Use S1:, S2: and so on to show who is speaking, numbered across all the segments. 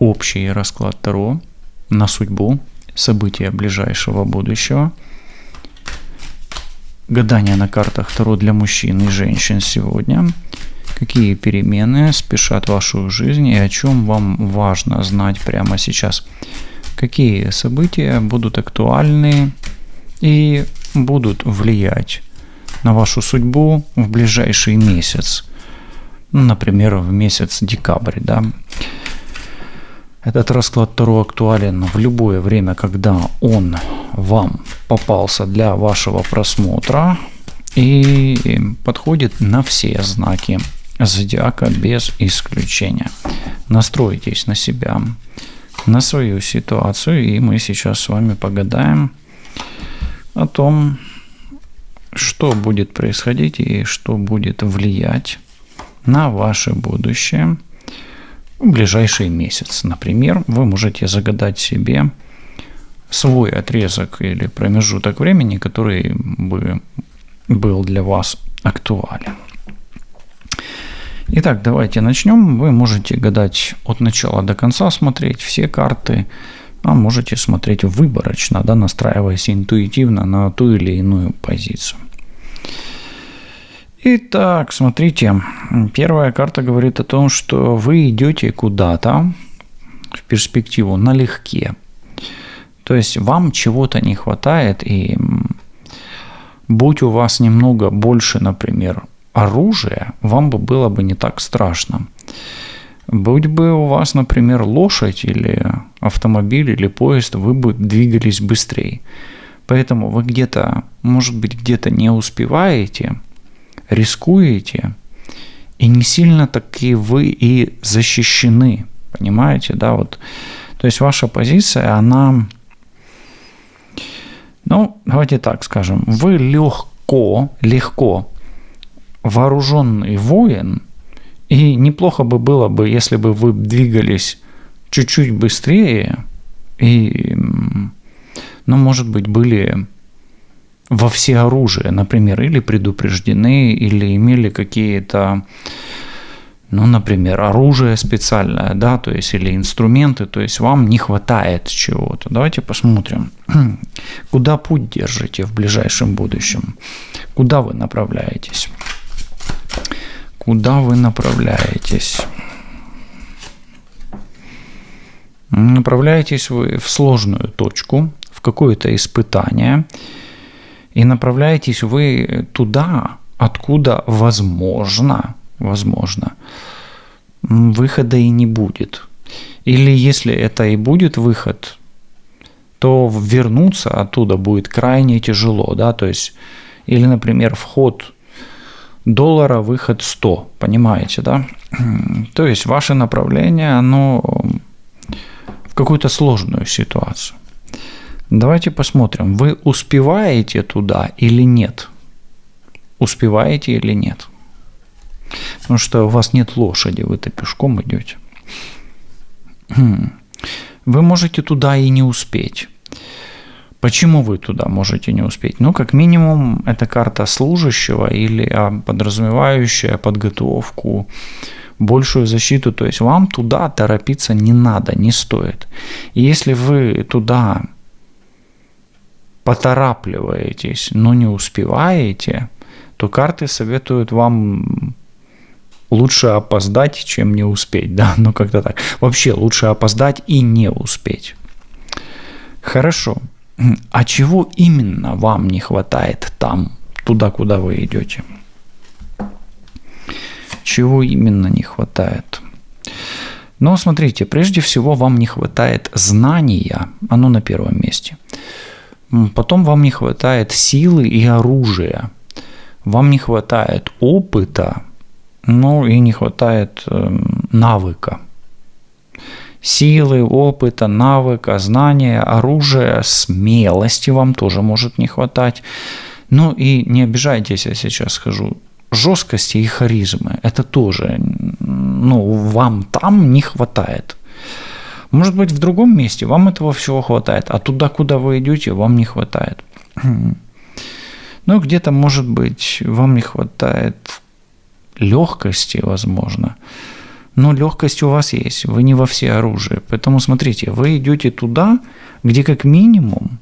S1: общий расклад Таро на судьбу, события ближайшего будущего. Гадание на картах Таро для мужчин и женщин сегодня. Какие перемены спешат в вашу жизнь и о чем вам важно знать прямо сейчас? Какие события будут актуальны и будут влиять на вашу судьбу в ближайший месяц? Например, в месяц декабрь, да? Этот расклад Таро актуален в любое время, когда он вам попался для вашего просмотра и подходит на все знаки зодиака без исключения. Настройтесь на себя, на свою ситуацию, и мы сейчас с вами погадаем о том, что будет происходить и что будет влиять на ваше будущее в ближайший месяц. Например, вы можете загадать себе свой отрезок или промежуток времени, который бы был для вас актуален. Итак, давайте начнем. Вы можете гадать от начала до конца, смотреть все карты, а можете смотреть выборочно, да, настраиваясь интуитивно на ту или иную позицию. Итак, смотрите, первая карта говорит о том, что вы идете куда-то в перспективу налегке. То есть вам чего-то не хватает, и будь у вас немного больше, например, оружия, вам бы было бы не так страшно. Будь бы у вас, например, лошадь или автомобиль или поезд, вы бы двигались быстрее. Поэтому вы где-то, может быть, где-то не успеваете, рискуете, и не сильно таки вы и защищены, понимаете, да, вот, то есть ваша позиция, она, давайте так скажем, вы легко вооруженный воин, и неплохо бы было бы, если бы вы двигались чуть-чуть быстрее, и, может быть, были во всеоружие, например, или предупреждены, или имели какие-то, например, оружие специальное, да, то есть, или инструменты, то есть вам не хватает чего-то. Давайте посмотрим, куда путь держите в ближайшем будущем, куда вы направляетесь. Куда вы направляетесь? Направляетесь вы в сложную точку, в какое-то испытание, и направляетесь вы туда, откуда, возможно, выхода и не будет. Или если это и будет выход, то вернуться оттуда будет крайне тяжело, да, то есть, или, например, вход $1, выход 100, понимаете, да? То есть ваше направление, оно в какую-то сложную ситуацию. Давайте посмотрим, вы успеваете туда или нет? Успеваете или нет? Потому что у вас нет лошади, вы-то пешком идете. Вы можете туда и не успеть. Почему вы туда можете не успеть? Как минимум, это карта служащего или подразумевающая подготовку, большую защиту. То есть вам туда торопиться не надо, не стоит. И если вы туда поторапливаетесь, но не успеваете, то карты советуют вам лучше опоздать, чем не успеть. Да? Как-то так. Вообще лучше опоздать и не успеть. Хорошо. А чего именно вам не хватает там, туда, куда вы идете? Чего именно не хватает? Смотрите, прежде всего вам не хватает знания, оно на первом месте. Потом вам не хватает силы и оружия. Вам не хватает опыта, и не хватает навыка. Силы, опыта, навыка, знания, оружия, смелости вам тоже может не хватать. И не обижайтесь, я сейчас скажу, жесткости и харизмы. Это тоже, вам там не хватает. Может быть, в другом месте вам этого всего хватает, а туда, куда вы идете, вам не хватает. Где-то, может быть, вам не хватает легкости, возможно. но легкость у вас есть, вы не во всеоружии. Поэтому смотрите, вы идете туда, где как минимум,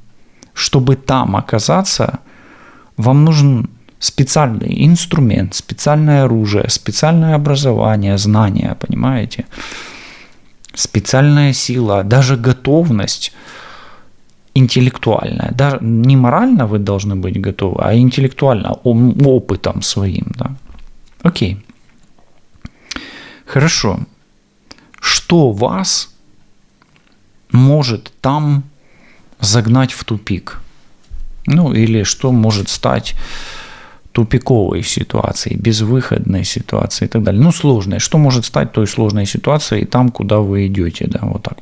S1: чтобы там оказаться, вам нужен специальный инструмент, специальное оружие, специальное образование, знания, понимаете? Специальная сила, даже готовность интеллектуальная. Даже не морально вы должны быть готовы, а интеллектуально, опытом своим. Да? Окей. Хорошо. Что вас может там загнать в тупик? Ну, или что может стать тупиковой ситуацией, безвыходной ситуацией и так далее. Ну, сложной. Что может стать той сложной ситуацией там, куда вы идете, да, вот так.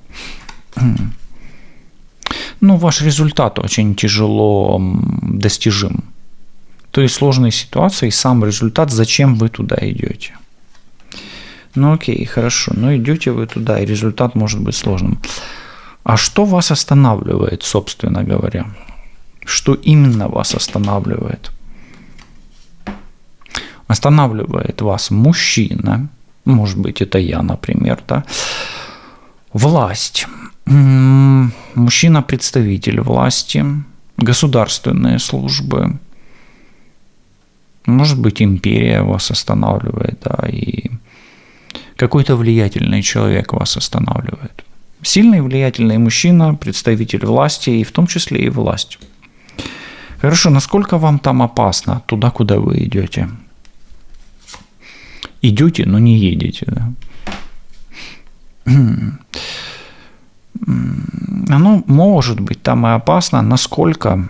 S1: Ну, ваш результат очень тяжело достижим. То есть сложной ситуации сам результат, зачем вы туда идете. Ну, окей, хорошо. Но идете вы туда, и результат может быть сложным. А что вас останавливает, собственно говоря? Что именно вас останавливает? Останавливает вас мужчина, может быть, это я, например, да? Власть, мужчина-представитель власти, государственные службы, может быть, империя вас останавливает, да, и какой-то влиятельный человек вас останавливает. Сильный, влиятельный мужчина, представитель власти, и в том числе и власть. Хорошо, насколько вам там опасно, туда, куда вы идете? Идете, но не едете. Да? Оно может быть там и опасно, насколько.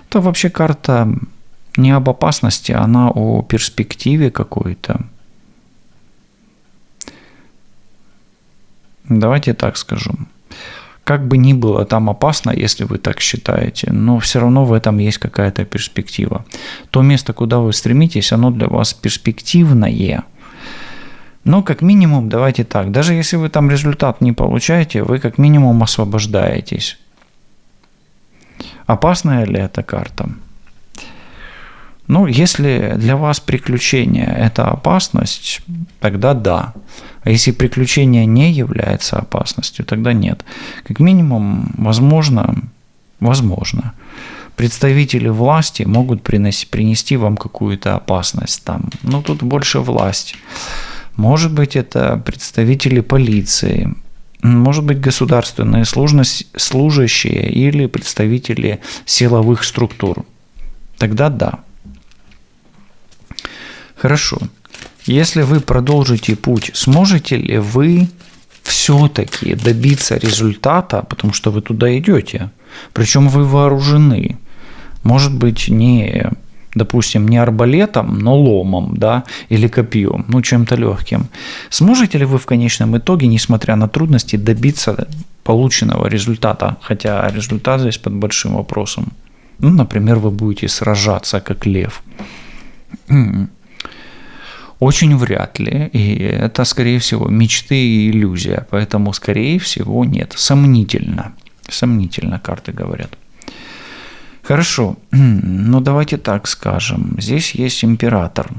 S1: Это вообще карта не об опасности, она о перспективе какой-то. Давайте так скажем. Как бы ни было там опасно, если вы так считаете, но все равно в этом есть какая-то перспектива. То место, куда вы стремитесь, оно для вас перспективное. Но как минимум, давайте так, даже если вы там результат не получаете, вы как минимум освобождаетесь. Опасная ли эта карта? Ну, если для вас приключение – это опасность, тогда да. А если приключение не является опасностью, тогда нет. Как минимум, возможно, представители власти могут принести вам какую-то опасность там. Но тут больше власть. Может быть, это представители полиции, может быть, государственные служащие или представители силовых структур. Тогда да. Хорошо. Если вы продолжите путь, сможете ли вы все-таки добиться результата, потому что вы туда идете, причем вы вооружены, может быть, не, допустим, не арбалетом, но ломом, да, или копьем, ну, чем-то легким. Сможете ли вы в конечном итоге, несмотря на трудности, добиться полученного результата, хотя результат здесь под большим вопросом? Ну, например, вы будете сражаться, как лев. Очень вряд ли, и это, скорее всего, мечты и иллюзия, поэтому, скорее всего, нет. Сомнительно карты говорят. Хорошо, ну давайте так скажем, здесь есть император.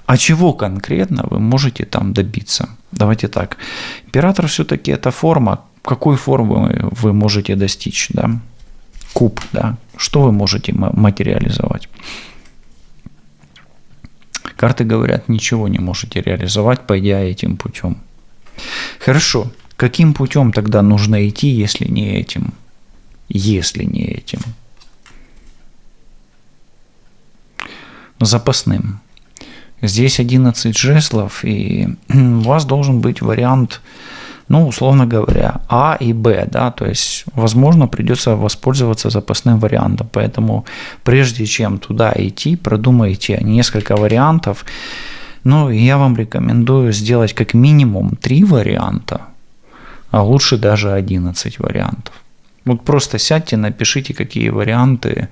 S1: А чего конкретно вы можете там добиться? Давайте так, император все-таки это форма, какой формы вы можете достичь, да? Куб, да? Что вы можете материализовать? Карты говорят, ничего не можете реализовать, пойдя этим путем. Хорошо, каким путем тогда нужно идти, если не этим? Если не этим. Запасным. Здесь 11 жезлов, и у вас должен быть вариант, ну, условно говоря, А и Б, да, то есть, возможно, придется воспользоваться запасным вариантом, поэтому прежде чем туда идти, продумайте несколько вариантов, ну, я вам рекомендую сделать как минимум 3 варианта, а лучше даже 11 вариантов. Вот просто сядьте, напишите, какие варианты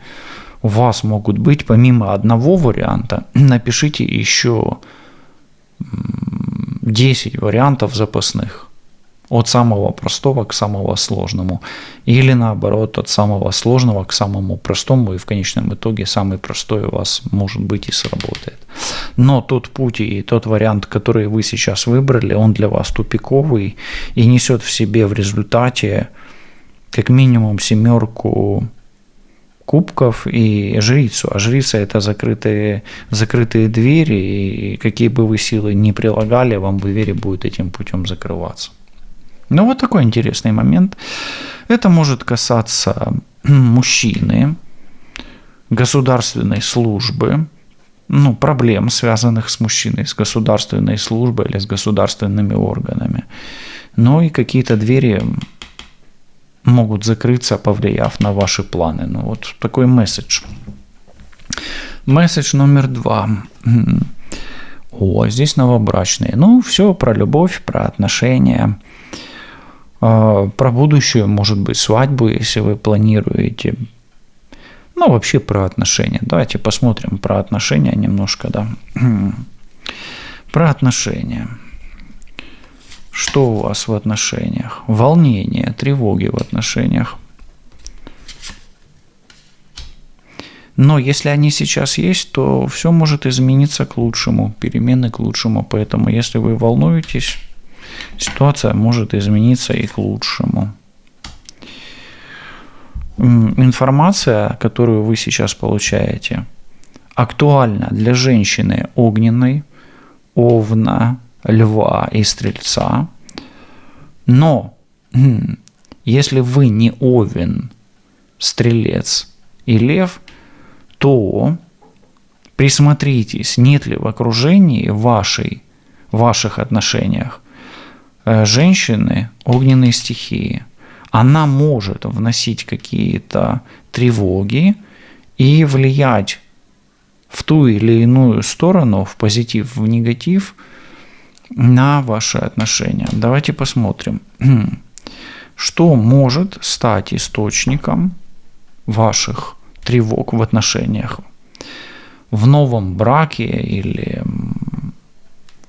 S1: у вас могут быть, помимо одного варианта, напишите еще 10 вариантов запасных. от самого простого к самому сложному. Или наоборот, от самого сложного к самому простому, и в конечном итоге самый простой у вас, может быть, и сработает. Но тот путь и тот вариант, который вы сейчас выбрали, он для вас тупиковый и несет в себе в результате как минимум 7 кубков и жрицу. А жрица – это закрытые двери, и какие бы вы силы ни прилагали, вам двери будут этим путем закрываться. Ну, вот такой интересный момент. Это может касаться мужчины, государственной службы, проблем, связанных с мужчиной, с государственной службой или с государственными органами. Ну и какие-то двери могут закрыться, повлияв на ваши планы. Вот такой месседж. Месседж номер 2. Здесь новобрачные. Все про любовь, про отношения, про будущую, может быть, свадьбу, если вы планируете. Вообще про отношения. Давайте посмотрим про отношения немножко, да. Про отношения. Что у вас в отношениях? Волнение, тревоги в отношениях. Но если они сейчас есть, то все может измениться к лучшему, перемены к лучшему. Поэтому если вы волнуетесь, ситуация может измениться и к лучшему. Информация, которую вы сейчас получаете, актуальна для женщины огненной, овна, льва и стрельца. Но если вы не овен, стрелец и лев, то присмотритесь, нет ли в окружении ваших отношениях женщины огненной стихии. Она может вносить какие-то тревоги и влиять в ту или иную сторону, в позитив, в негатив, на ваши отношения. Давайте посмотрим, что может стать источником ваших тревог в отношениях в новом браке или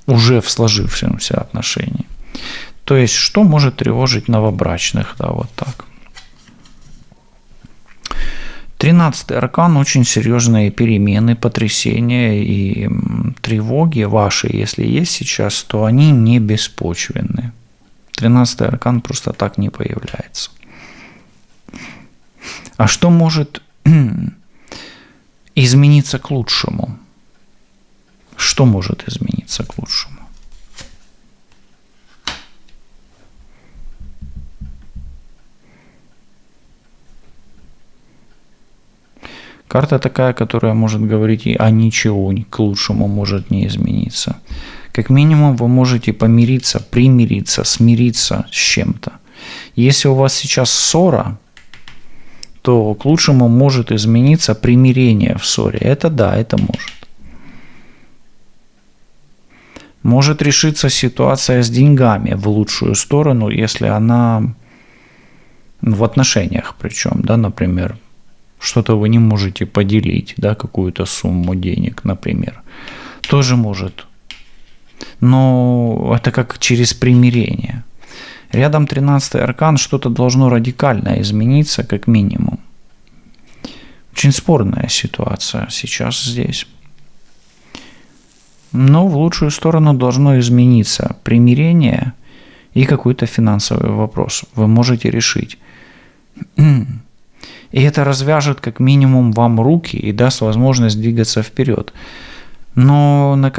S1: уже в сложившемся отношении. То есть, что может тревожить новобрачных, да, вот так. 13-й аркан, очень серьезные перемены, потрясения и тревоги ваши, если есть сейчас, то они не беспочвенны. 13-й аркан просто так не появляется. А что может измениться к лучшему? Что может измениться к лучшему? Карта такая, которая может говорить, ничего к лучшему может не измениться. Как минимум вы можете помириться, примириться, смириться с чем-то. Если у вас сейчас ссора, то к лучшему может измениться примирение в ссоре. Это да, это может. Может решиться ситуация с деньгами в лучшую сторону, если она в отношениях причем, да, например, что-то вы не можете поделить, да, какую-то сумму денег, например, тоже может. Но это как через примирение. Рядом 13-й аркан, что-то должно радикально измениться, как минимум. Очень спорная ситуация сейчас здесь. Но в лучшую сторону должно измениться примирение и какой-то финансовый вопрос. Вы можете решить. И это развяжет как минимум вам руки и даст возможность двигаться вперед. Но на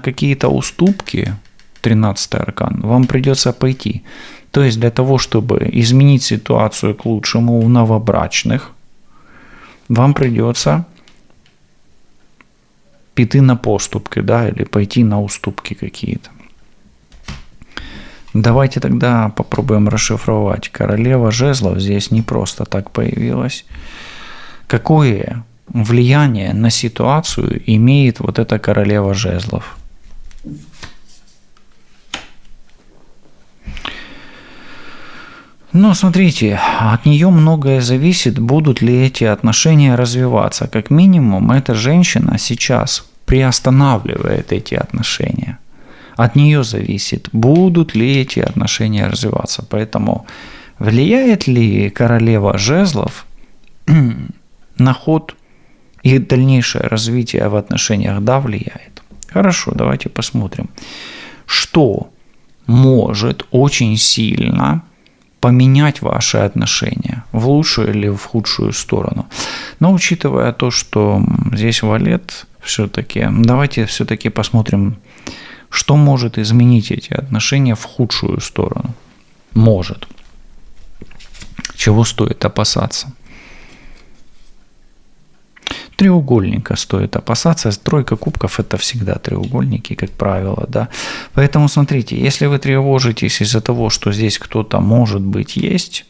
S1: какие-то уступки, 13-й аркан, вам придется пойти. То есть для того, чтобы изменить ситуацию к лучшему у новобрачных, вам придется пойти на поступки, да, или пойти на уступки какие-то. Давайте тогда попробуем расшифровать. Королева жезлов здесь не просто так появилась. Какое влияние на ситуацию имеет вот эта королева жезлов? Смотрите, от нее многое зависит, будут ли эти отношения развиваться. Как минимум, эта женщина сейчас приостанавливает эти отношения. От нее зависит, будут ли эти отношения развиваться. Поэтому влияет ли королева жезлов на ход и дальнейшее развитие в отношениях? Да, влияет. Хорошо, давайте посмотрим, что может очень сильно поменять ваши отношения в лучшую или в худшую сторону. Но учитывая то, что здесь валет, все-таки, давайте все-таки посмотрим, что может изменить эти отношения в худшую сторону. Может. Чего стоит опасаться? Треугольника стоит опасаться. Тройка кубков – это всегда треугольники, как правило, да. Поэтому смотрите, если вы тревожитесь из-за того, что здесь кто-то может быть есть,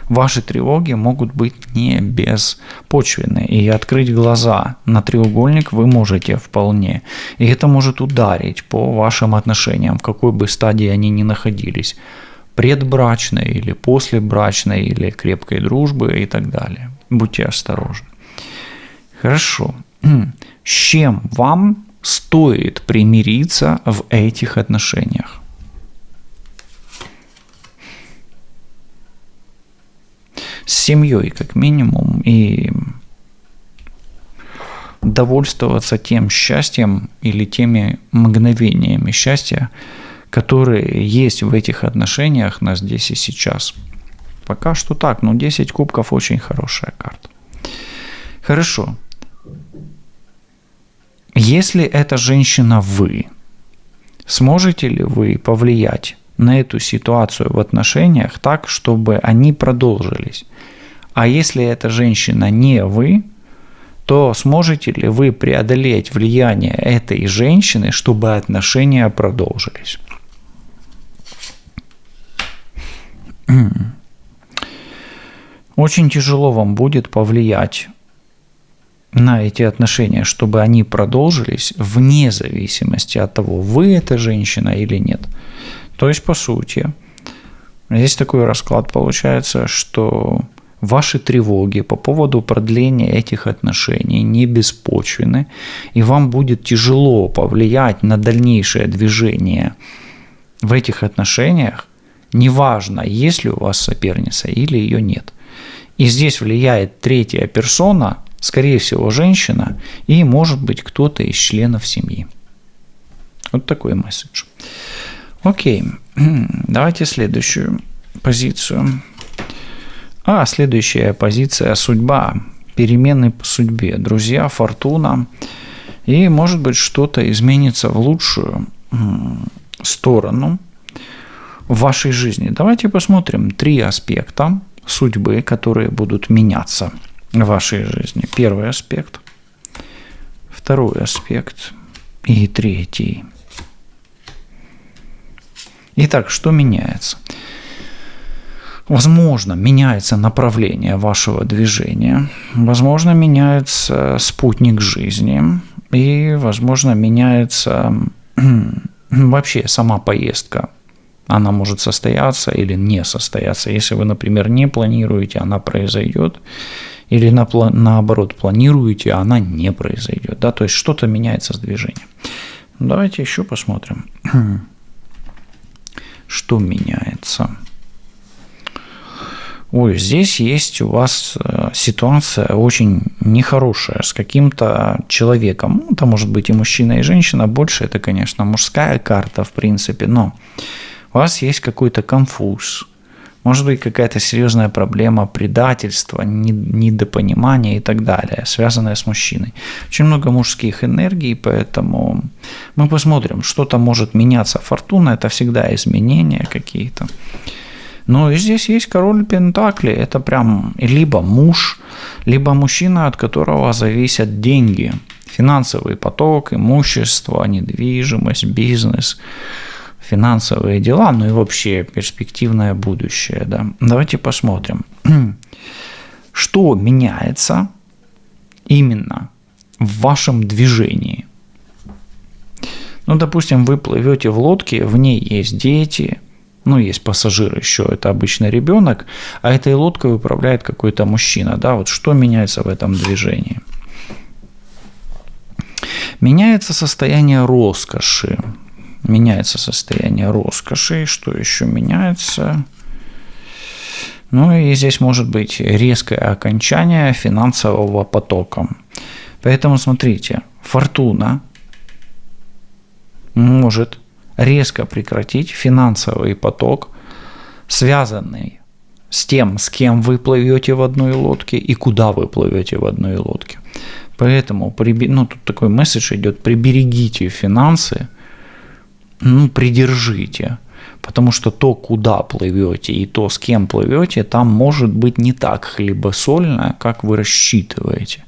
S1: ваши тревоги могут быть не беспочвенны. И открыть глаза на треугольник вы можете вполне. И это может ударить по вашим отношениям, в какой бы стадии они ни находились. Предбрачной или послебрачной, или крепкой дружбы и так далее. Будьте осторожны. Хорошо. С чем вам стоит примириться в этих отношениях? С семьей, как минимум, и довольствоваться тем счастьем или теми мгновениями счастья, которые есть в этих отношениях на здесь и сейчас. Пока что так, но 10 кубков очень хорошая карта. Хорошо. Если эта женщина вы, сможете ли вы повлиять на эту ситуацию в отношениях так, чтобы они продолжились? А если эта женщина не вы, то сможете ли вы преодолеть влияние этой женщины, чтобы отношения продолжились? Очень тяжело вам будет повлиять на эти отношения, чтобы они продолжились вне зависимости от того, вы эта женщина или нет. То есть, по сути, здесь такой расклад получается, что ваши тревоги по поводу продления этих отношений не беспочвены, и вам будет тяжело повлиять на дальнейшее движение в этих отношениях, неважно, есть ли у вас соперница или ее нет. И здесь влияет третья персона, скорее всего, женщина, и, может быть, кто-то из членов семьи. Вот такой месседж. Окей, давайте следующую позицию. Следующая позиция – судьба, перемены по судьбе, друзья, фортуна. И, может быть, что-то изменится в лучшую сторону в вашей жизни. Давайте посмотрим 3 аспекта судьбы, которые будут меняться в вашей жизни. Первый аспект, второй аспект и третий. Итак, что меняется? Возможно, меняется направление вашего движения, возможно, меняется спутник жизни, и, возможно, меняется вообще сама поездка. Она может состояться или не состояться. Если вы, например, не планируете, она произойдет. Или наоборот, планируете, она не произойдет. Да? То есть что-то меняется с движением. Давайте еще посмотрим, что меняется. Здесь есть у вас ситуация очень нехорошая с каким-то человеком. Это может быть и мужчина, и женщина. Больше это, конечно, мужская карта, в принципе, но у вас есть какой-то конфуз. Может быть, какая-то серьезная проблема, предательство, недопонимание и так далее, связанное с мужчиной. Очень много мужских энергий, поэтому мы посмотрим, что-то может меняться. Фортуна – это всегда изменения какие-то. Но и здесь есть король пентаклей. Это прям либо муж, либо мужчина, от которого зависят деньги, финансовый поток, имущество, недвижимость, бизнес, финансовые дела, ну и вообще перспективное будущее. Да. Давайте посмотрим, что меняется именно в вашем движении. Допустим, вы плывете в лодке, в ней есть дети, есть пассажир еще, это обычно ребенок, а этой лодкой управляет какой-то мужчина. Да. Вот что меняется в этом движении? Меняется состояние роскоши. Меняется состояние роскоши. Что еще меняется? Ну и здесь может быть резкое окончание финансового потока. Поэтому смотрите, фортуна может резко прекратить финансовый поток, связанный с тем, с кем вы плывете в одной лодке и куда вы плывете в одной лодке. Поэтому тут такой месседж идет: приберегите финансы, придержите. Потому что то, куда плывете, и то, с кем плывете, там может быть не так хлебосольно, как вы рассчитываете.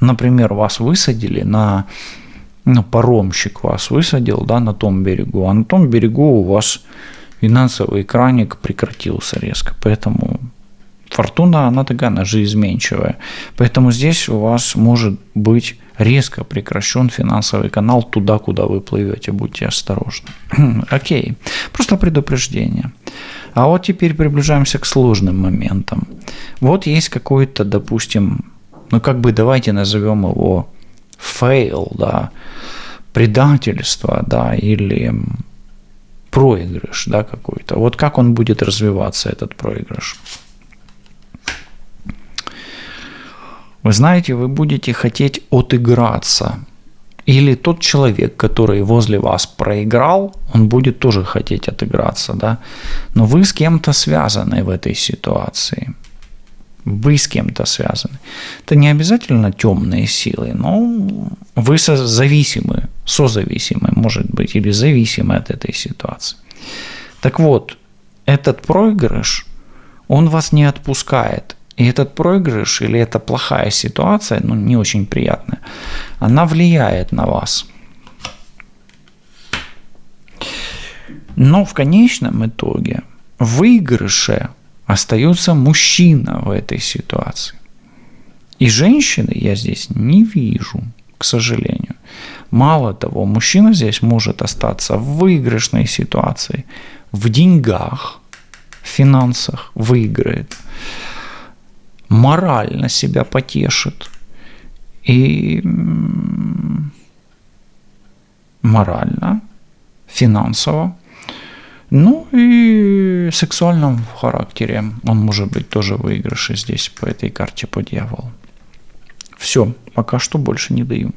S1: Например, вас высадили паромщик вас высадил, на том берегу, а на том берегу у вас финансовый краник прекратился резко. Поэтому фортуна, она такая, она же изменчивая. Поэтому здесь у вас может быть резко прекращен финансовый канал туда, куда вы плывете. Будьте осторожны. Окей. Просто предупреждение. А вот теперь приближаемся к сложным моментам. Вот есть какой-то, допустим, давайте назовем его фейл, предательство, или проигрыш, какой-то. Вот как он будет развиваться, этот проигрыш? Вы знаете, вы будете хотеть отыграться. Или тот человек, который возле вас проиграл, он будет тоже хотеть отыграться, Но вы с кем-то связаны в этой ситуации. Вы с кем-то связаны. Это не обязательно темные силы, но вы созависимы, может быть, или зависимы от этой ситуации. Так вот, этот проигрыш, он вас не отпускает. И этот проигрыш или эта плохая ситуация, не очень приятная, она влияет на вас. Но в конечном итоге в выигрыше остается мужчина в этой ситуации. И женщины я здесь не вижу, к сожалению. Мало того, мужчина здесь может остаться в выигрышной ситуации, в деньгах, в финансах выиграет, морально себя потешит и морально, финансово, и в сексуальном характере он может быть тоже в выигрыше здесь по этой карте по дьяволу. Все, пока что больше не даю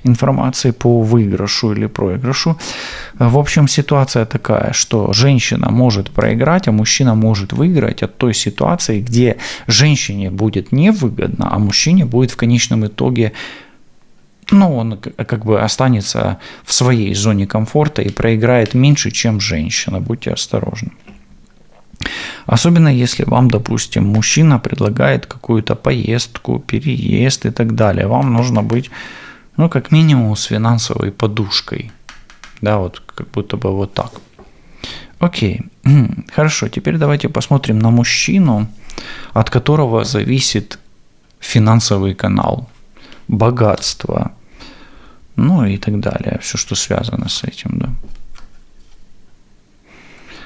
S1: информации по выигрышу или проигрышу. В общем, ситуация такая, что женщина может проиграть, а мужчина может выиграть от той ситуации, где женщине будет невыгодно, а мужчине будет в конечном итоге, он останется в своей зоне комфорта и проиграет меньше, чем женщина. Будьте осторожны. Особенно если вам, допустим, мужчина предлагает какую-то поездку, переезд и так далее. Вам нужно быть, как минимум, с финансовой подушкой. Как будто бы вот так. Окей. Хорошо, теперь давайте посмотрим на мужчину, от которого зависит финансовый канал, богатство, и так далее. Все, что связано с этим,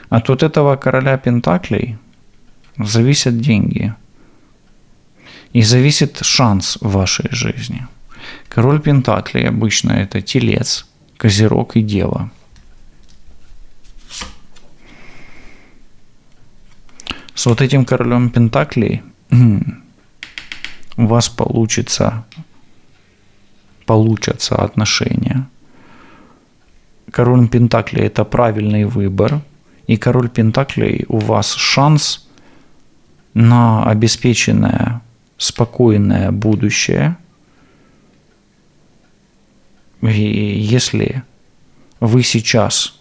S1: От вот этого короля пентаклей зависят деньги. И зависит шанс в вашей жизни. Король пентаклей обычно это телец, козерог и дева. С вот этим королем пентаклей у вас получатся отношения. Король пентаклей – это правильный выбор. И король пентаклей у вас шанс на обеспеченное, спокойное будущее. И если вы сейчас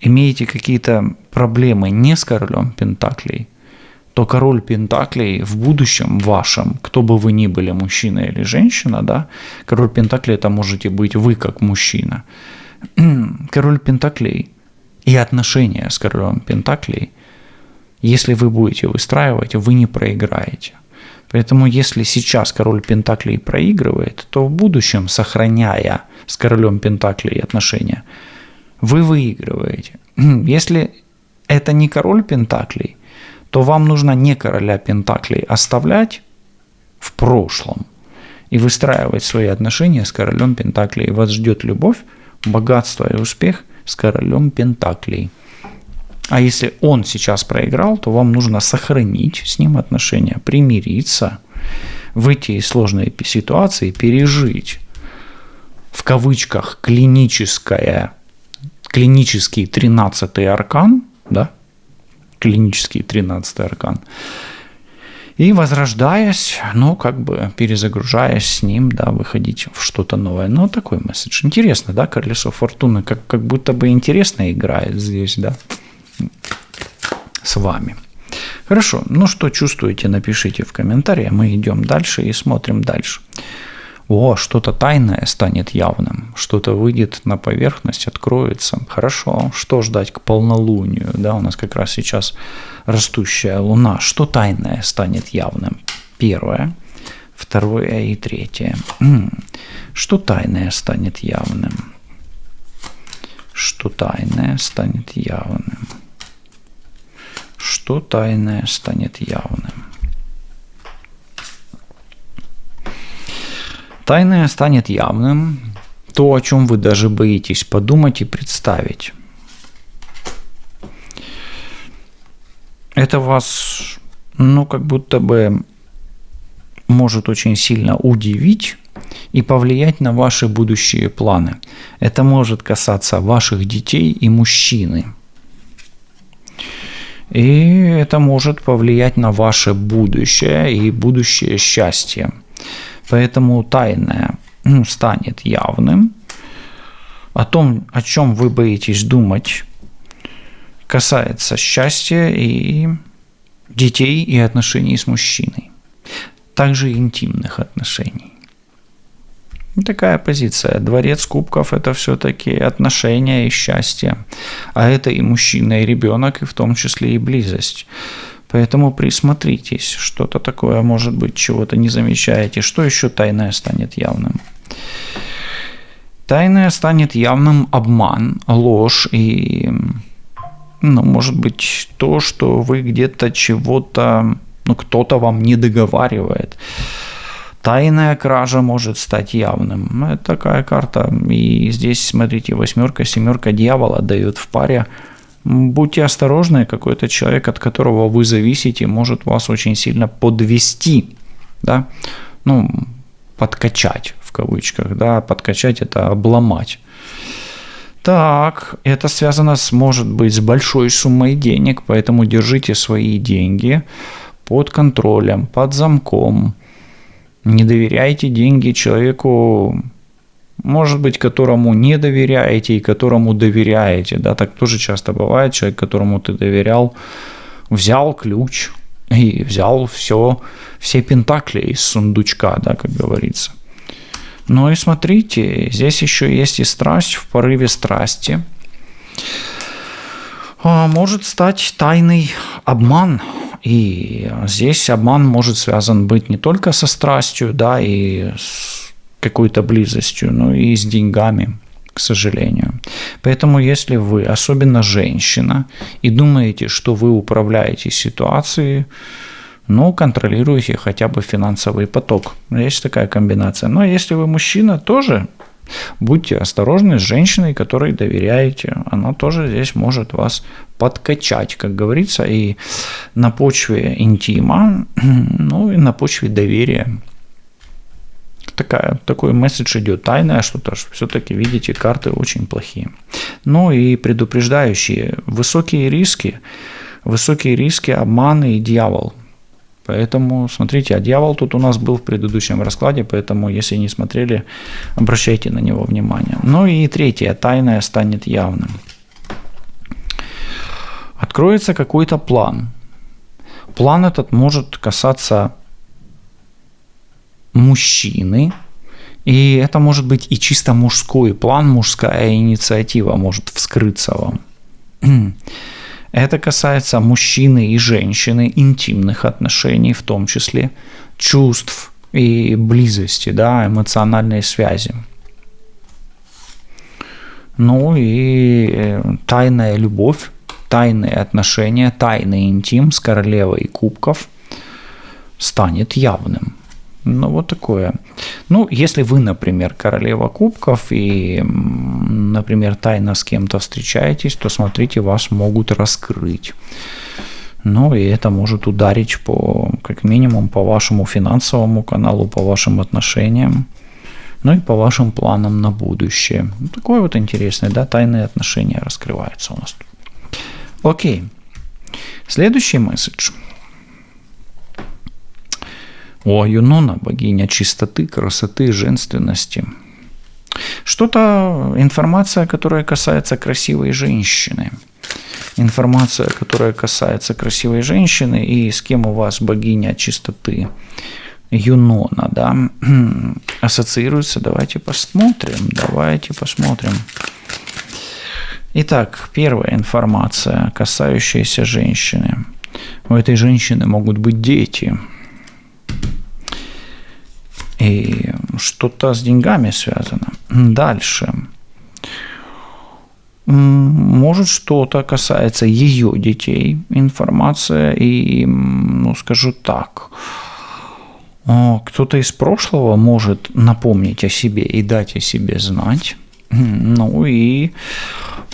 S1: имеете какие-то проблемы не с королем пентаклей, то король пентаклей в будущем вашем, кто бы вы ни были, мужчина или женщина, король пентаклей это можете быть вы как мужчина. Король пентаклей и отношения с королем пентаклей, если вы будете выстраивать, вы не проиграете. Поэтому если сейчас король пентаклей проигрывает, то в будущем, сохраняя с королем пентаклей отношения, вы выигрываете. Если это не король пентаклей, то вам нужно не короля пентаклей оставлять в прошлом и выстраивать свои отношения с королем пентаклей. Вас ждет любовь, богатство и успех с королем пентаклей. А если он сейчас проиграл, то вам нужно сохранить с ним отношения, примириться, выйти из сложной ситуации, пережить, в кавычках, клинический 13-й аркан, да, клинический 13-й аркан, и возрождаясь, перезагружаясь с ним, да, выходить в что-то новое. Такой месседж. Интересно, да, колесо фортуны, как будто бы интересно играет здесь, да, с вами. Хорошо, что чувствуете, напишите в комментариях, мы идем дальше и смотрим дальше. Что-то тайное станет явным, что-то выйдет на поверхность, откроется. Хорошо, что ждать к полнолунию? Да, у нас как раз сейчас растущая луна. Что тайное станет явным? Первое, второе и третье. Что тайное станет явным? Что тайное станет явным? Что тайное станет явным? Тайное станет явным, то, о чем вы даже боитесь подумать и представить. Это вас, как будто бы может очень сильно удивить и повлиять на ваши будущие планы. Это может касаться ваших детей и мужчины. И это может повлиять на ваше будущее и будущее счастье. Поэтому тайное станет явным. О том, о чем вы боитесь думать, касается счастья и детей и отношений с мужчиной. Также интимных отношений. Такая позиция. Дворец кубков – это все-таки отношения и счастье. А это и мужчина, и ребенок, и в том числе и близость. Поэтому присмотритесь, что-то такое, может быть, чего-то не замечаете. Что еще тайное станет явным? Тайное станет явным обман, ложь и, может быть, то, что вы где-то чего-то, кто-то вам не договаривает. Тайная кража может стать явным. Это такая карта. И здесь, смотрите, 8, 7 дьявола дает в паре. Будьте осторожны, какой-то человек, от которого вы зависите, может вас очень сильно подвести, да, подкачать в кавычках, да, подкачать – это обломать. Так, это связано, может быть, с большой суммой денег, поэтому держите свои деньги под контролем, под замком. Не доверяйте деньги человеку, может быть, которому не доверяете и которому доверяете. Да, так тоже часто бывает. Человек, которому ты доверял, взял ключ и взял все пентакли из сундучка, да, как говорится. И смотрите, здесь еще есть и страсть, в порыве страсти. Может стать тайный обман. И здесь обман может связан быть не только со страстью, да, и с какой-то близостью, но и с деньгами, к сожалению. Поэтому если вы, особенно женщина, и думаете, что вы управляете ситуацией, контролируйте хотя бы финансовый поток. Есть такая комбинация. Но если вы мужчина, тоже будьте осторожны с женщиной, которой доверяете. Она тоже здесь может вас подкачать, как говорится, и на почве интима, и на почве доверия. Такой месседж идет тайное, что-то все-таки, видите, карты очень плохие. И предупреждающие высокие риски, обманы и дьявол. Поэтому смотрите, а дьявол тут у нас был в предыдущем раскладе, поэтому если не смотрели, обращайте на него внимание. И третье, тайное станет явным. Откроется какой-то план. План этот может касаться мужчины, и это может быть и чисто мужской план, мужская инициатива может вскрыться вам. Это касается мужчины и женщины, интимных отношений, в том числе чувств и близости, да, эмоциональной связи. И тайная любовь, тайные отношения, тайный интим с королевой кубков станет явным. Ну, вот такое. Ну, если вы, например, королева кубков и, например, тайно с кем-то встречаетесь, то, смотрите, вас могут раскрыть. Ну, и это может ударить как минимум по вашему финансовому каналу, по вашим отношениям, ну и по вашим планам на будущее. Такое вот интересное, да, тайные отношения раскрываются у нас тут. Окей. Следующий месседж. Юнона, богиня чистоты, красоты, женственности. Что-то, информация, которая касается красивой женщины. Информация, которая касается красивой женщины и с кем у вас богиня чистоты. Юнона, да, ассоциируется. Давайте посмотрим. Итак, первая информация, касающаяся женщины. У этой женщины могут быть дети. И что-то с деньгами связано. Дальше. Может, что-то касается ее детей. Информация и, ну, скажу так, кто-то из прошлого может напомнить о себе и дать о себе знать. Ну и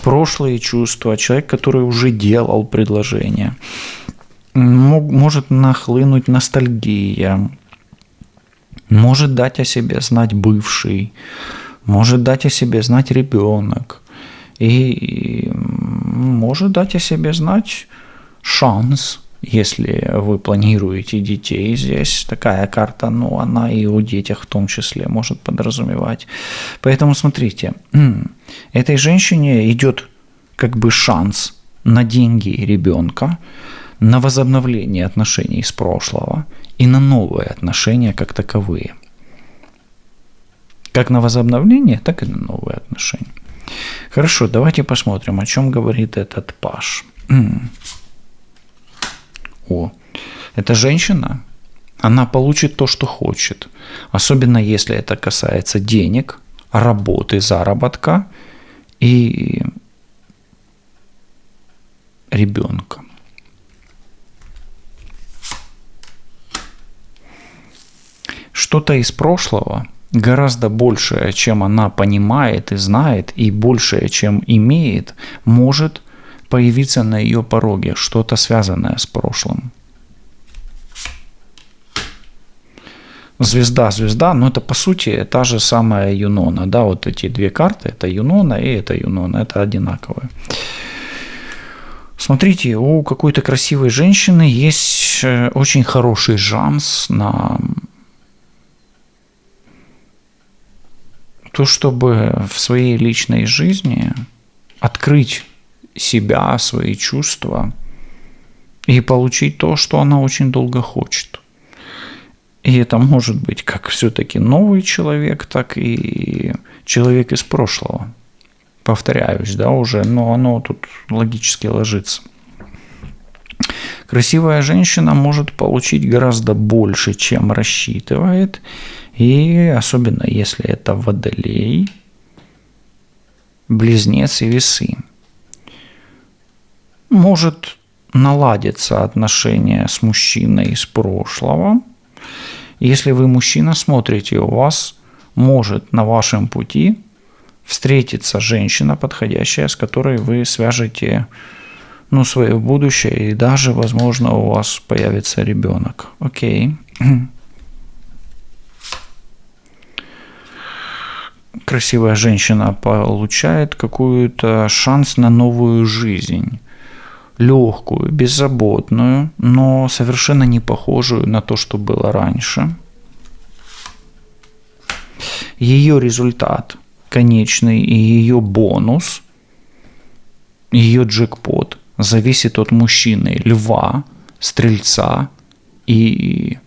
S1: прошлые чувства. Человек, который уже делал предложение. Может нахлынуть ностальгия. Может дать о себе знать бывший. Может дать о себе знать ребенок. И может дать о себе знать шанс, если вы планируете детей. Здесь такая карта, ну, она и о детях в том числе может подразумевать. Поэтому смотрите, этой женщине идет как бы шанс на деньги ребенка, на возобновление отношений с прошлого и на новые отношения как таковые. Как на возобновление, так и на новые отношения. Хорошо, давайте посмотрим, о чем говорит этот паж. Эта женщина, она получит то, что хочет. Особенно если это касается денег, работы, заработка и ребенка. Что-то из прошлого, гораздо большее, чем она понимает и знает, и большее, чем имеет, может появиться на ее пороге, что-то связанное с прошлым. Звезда, но это по сути та же самая Юнона, да, вот эти две карты, это Юнона и это Юнона, это одинаковые. Смотрите, у какой-то красивой женщины есть очень хороший шанс на то, чтобы в своей личной жизни открыть себя, свои чувства и получить то, что она очень долго хочет. И это может быть как все-таки новый человек, так и человек из прошлого. Повторяюсь, да, уже, но оно тут логически ложится. Красивая женщина может получить гораздо больше, чем рассчитывает, и особенно если это Водолей, Близнец и Весы. Может наладиться отношения с мужчиной из прошлого. Если вы мужчина, смотрите, у вас может на вашем пути встретиться женщина подходящая, с которой вы свяжете, ну, свое будущее, и даже, возможно, у вас появится ребенок. Окей. Красивая женщина получает какой-то шанс на новую жизнь. Легкую, беззаботную, но совершенно не похожую на то, что было раньше. Ее результат конечный и ее бонус, ее джекпот зависит от мужчины, льва, стрельца и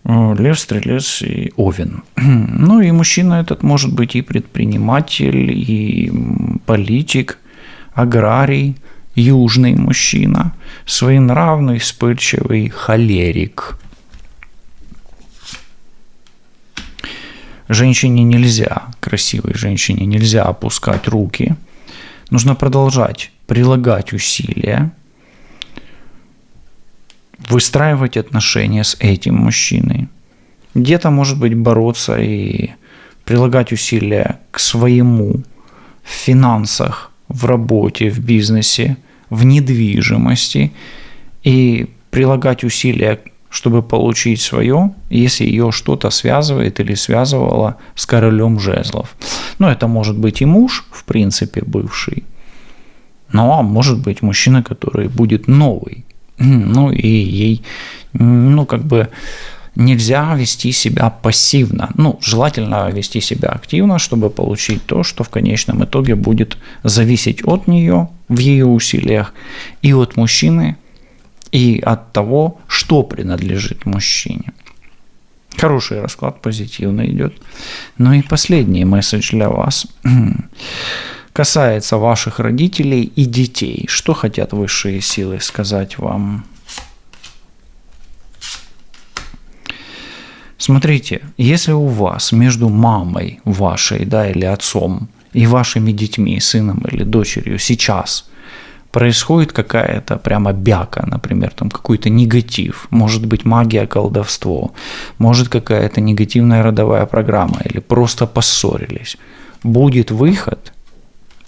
S1: лев, стрелец и овен. Ну и мужчина этот может быть и предприниматель, и политик, аграрий, южный мужчина, своенравный, вспыльчивый, холерик. Женщине нельзя, красивой женщине нельзя опускать руки. Нужно продолжать прилагать усилия, выстраивать отношения с этим мужчиной. Где-то, может быть, бороться и прилагать усилия к своему в финансах, в работе, в бизнесе, в недвижимости и прилагать усилия, чтобы получить свое, если ее что-то связывает или связывало с королем жезлов. Ну, это может быть и муж, в принципе, бывший, но может быть мужчина, который будет новый. Ну, и ей, нельзя вести себя пассивно. Ну, желательно вести себя активно, чтобы получить то, что в конечном итоге будет зависеть от нее в ее усилиях и от мужчины, и от того, что принадлежит мужчине. Хороший расклад, позитивно идет. Ну и последний месседж для вас. Касается ваших родителей и детей. Что хотят высшие силы сказать вам? Смотрите, если у вас между мамой вашей, да, или отцом и вашими детьми, сыном или дочерью сейчас происходит какая-то прямо бяка, например, там какой-то негатив, может быть магия, колдовство, может какая-то негативная родовая программа или просто поссорились, будет выход,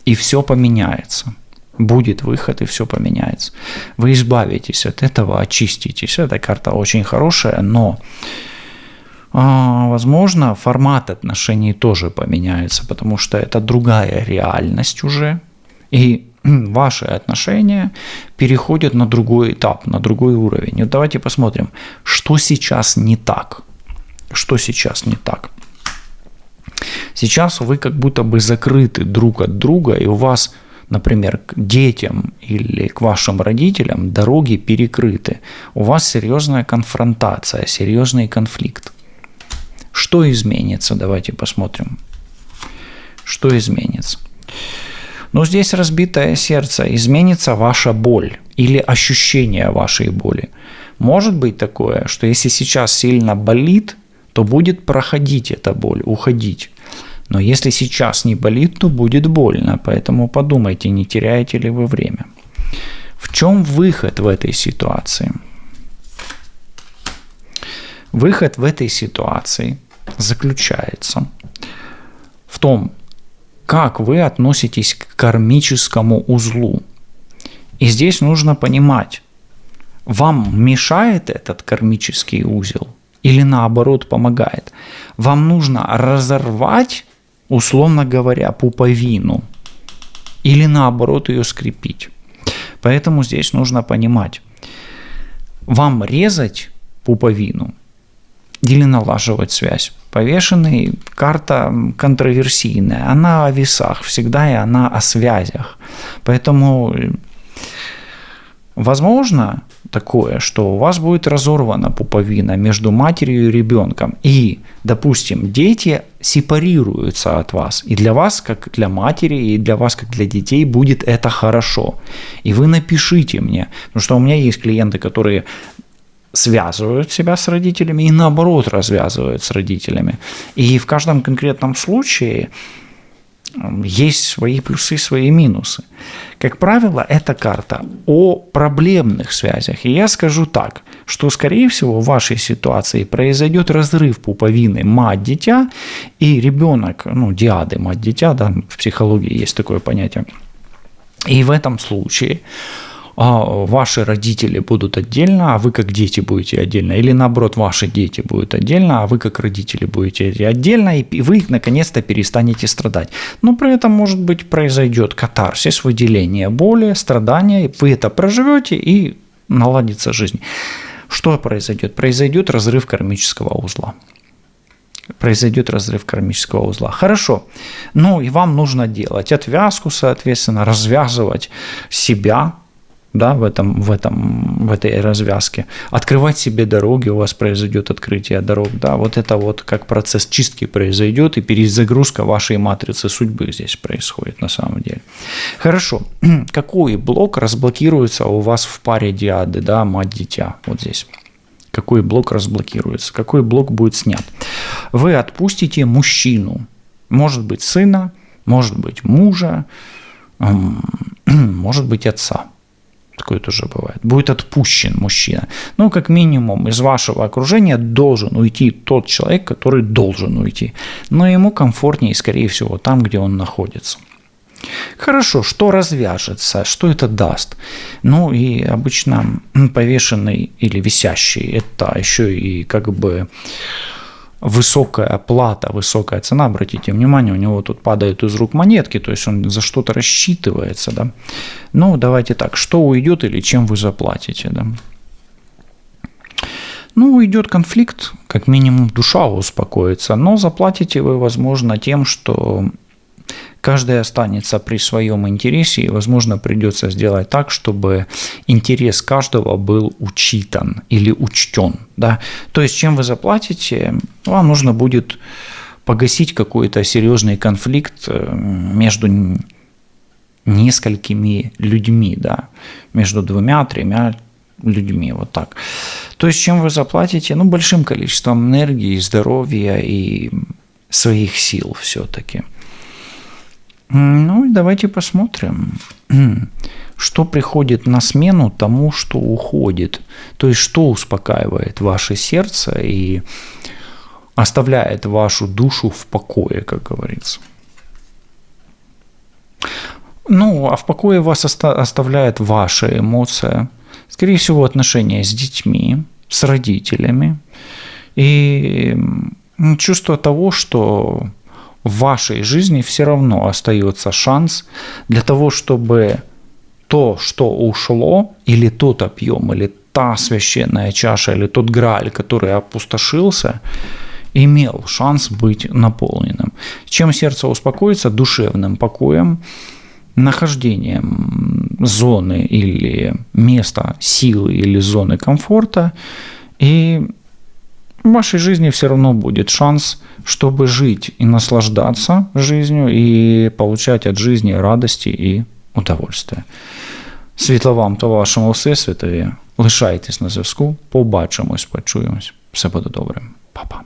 S1: и все поменяется. Будет выход, и все поменяется. Вы избавитесь от этого, очиститесь. Эта карта очень хорошая, но возможно, формат отношений тоже поменяется, потому что это другая реальность уже, и ваши отношения переходят на другой этап, на другой уровень. Вот давайте посмотрим, что сейчас не так. Что сейчас не так? Сейчас вы как будто бы закрыты друг от друга, и у вас, например, к детям или к вашим родителям дороги перекрыты. У вас серьезная конфронтация, серьезный конфликт. Что изменится? Давайте посмотрим. Что изменится? Но здесь разбитое сердце. Изменится ваша боль или ощущение вашей боли. Может быть такое, что если сейчас сильно болит, то будет проходить эта боль, уходить. Но если сейчас не болит, то будет больно. Поэтому подумайте, не теряете ли вы время. В чем выход в этой ситуации? Выход в этой ситуации заключается в том, как вы относитесь к кармическому узлу. И здесь нужно понимать, вам мешает этот кармический узел или наоборот помогает? Вам нужно разорвать, условно говоря, пуповину или наоборот ее скрепить. Поэтому здесь нужно понимать, вам резать пуповину или налаживать связь. Повешенный – карта контроверсийная, она о весах всегда, и она о связях. Поэтому возможно такое, что у вас будет разорвана пуповина между матерью и ребенком, и, допустим, дети сепарируются от вас, и для вас, как для матери, и для вас, как для детей, будет это хорошо. И вы напишите мне, потому что у меня есть клиенты, которые связывают себя с родителями и наоборот развязывают с родителями. И в каждом конкретном случае есть свои плюсы, свои минусы. Как правило, эта карта о проблемных связях. И я скажу так, что, скорее всего, в вашей ситуации произойдет разрыв пуповины мать-дитя, и ребенок, диады мать-дитя, да, в психологии есть такое понятие. И в этом случае ваши родители будут отдельно, а вы как дети будете отдельно. Или наоборот, ваши дети будут отдельно, а вы как родители будете отдельно, и вы наконец-то перестанете страдать. Но при этом, может быть, произойдет катарсис, выделение боли, страдания, вы это проживете и наладится жизнь. Что произойдет? Произойдет разрыв кармического узла. Произойдет разрыв кармического узла. Хорошо. И вам нужно делать отвязку, соответственно, развязывать себя, да, в этой развязке, открывать себе дороги, у вас произойдет открытие дорог, да, вот это вот как процесс чистки произойдет, и перезагрузка вашей матрицы судьбы здесь происходит на самом деле. Хорошо, какой блок разблокируется у вас в паре диады, да, мать-дитя, вот здесь? Какой блок разблокируется, какой блок будет снят? Вы отпустите мужчину, может быть сына, может быть мужа, может быть отца. Такое тоже бывает. Будет отпущен мужчина. Ну, как минимум, из вашего окружения должен уйти тот человек, который должен уйти. Но ему комфортнее, скорее всего, там, где он находится. Хорошо, что развяжется, что это даст? Ну, и обычно повешенный или висящий – это еще и как бы высокая плата, высокая цена. Обратите внимание, у него тут падают из рук монетки, то есть он за что-то рассчитывается, да. Ну, давайте так, что уйдет или чем вы заплатите, да. Ну, уйдет конфликт, как минимум душа успокоится, но заплатите вы, возможно, тем, что каждый останется при своем интересе, и, возможно, придется сделать так, чтобы интерес каждого был учитан или учтен. Да? То есть, чем вы заплатите, вам нужно будет погасить какой-то серьезный конфликт между несколькими людьми, да? Между 2-3 людьми, вот так. То есть, чем вы заплатите? Ну, большим количеством энергии, здоровья и своих сил все-таки. Ну, и давайте посмотрим, что приходит на смену тому, что уходит. То есть, что успокаивает ваше сердце и оставляет вашу душу в покое, как говорится. Ну, а в покое вас оставляет ваша эмоция, скорее всего, отношения с детьми, с родителями и чувство того, что в вашей жизни все равно остается шанс для того, чтобы то, что ушло, или тот объем, или та священная чаша, или тот грааль, который опустошился, имел шанс быть наполненным. Чем сердце успокоится? Душевным покоем, нахождением зоны или места силы или зоны комфорта, и в вашей жизни все равно будет шанс, чтобы жить и наслаждаться жизнью, и получать от жизни радості і удовольствие. Світла вам та вашому всесвітові. Лишайтесь на зв'язку. Побачимось, почуємось. Все буде добре. Па-па.